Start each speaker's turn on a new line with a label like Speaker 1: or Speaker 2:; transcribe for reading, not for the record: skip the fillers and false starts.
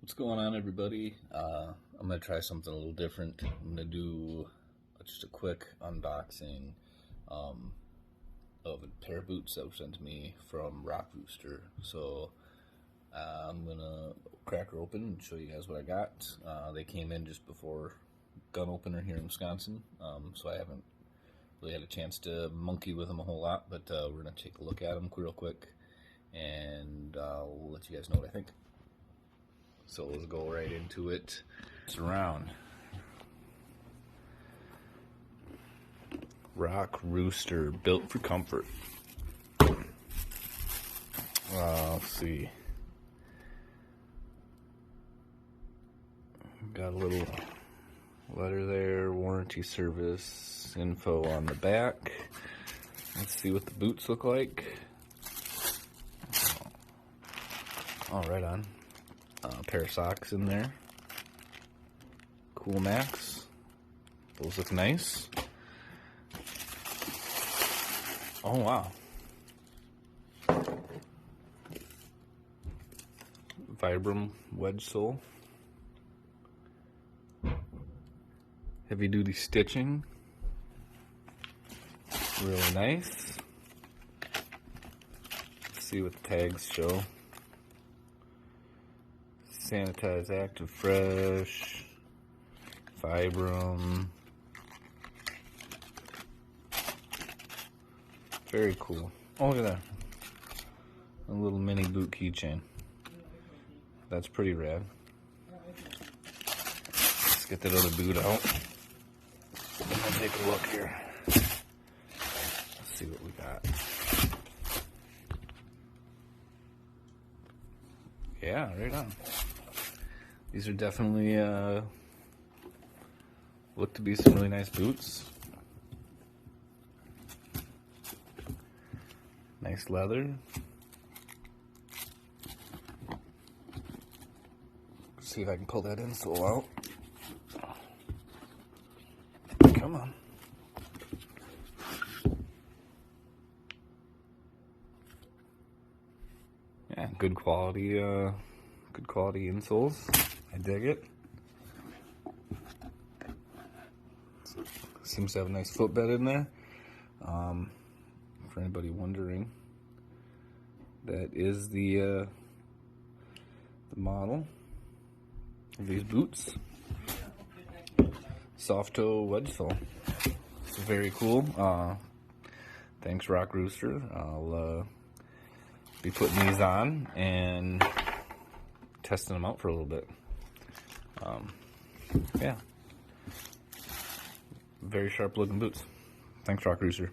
Speaker 1: What's going on, everybody? I'm going to try something a little different. I'm going to do just a quick unboxing of a pair of boots that were sent to me from RockRooster. So I'm going to crack her open and show you guys what I got. They came in just before gun opener here in Wisconsin, so I haven't really had a chance to monkey with them a whole lot, but we're going to take a look at them real quick, and I'll let you guys know what I think. So let's go right into it. It's around RockRooster, built for comfort. Let's see. Got a little letter there, warranty service info on the back. Let's see what the boots look like. Oh, right on. A pair of socks in there. Cool Max. Those look nice. Oh, wow. Vibram wedge sole. Heavy duty stitching. Really nice. Let's see what the tags show. Sanitized, active, fresh, Vibram. Very cool. Oh, look at that. A little mini boot keychain. That's pretty rad. Let's get that other boot out. And I'll take a look here. Let's see what we got. Yeah, right on. These are definitely look to be some really nice boots. Nice leather. See if I can pull that insole out. Come on. Yeah, good quality insoles. I dig it. Seems to have a nice footbed in there. For anybody wondering, that is the model of these boots. Soft toe wedge sole. It's very cool. Thanks, RockRooster. I'll be putting these on and testing them out for a little bit. Yeah. Very sharp looking boots. Thanks, RockRooster.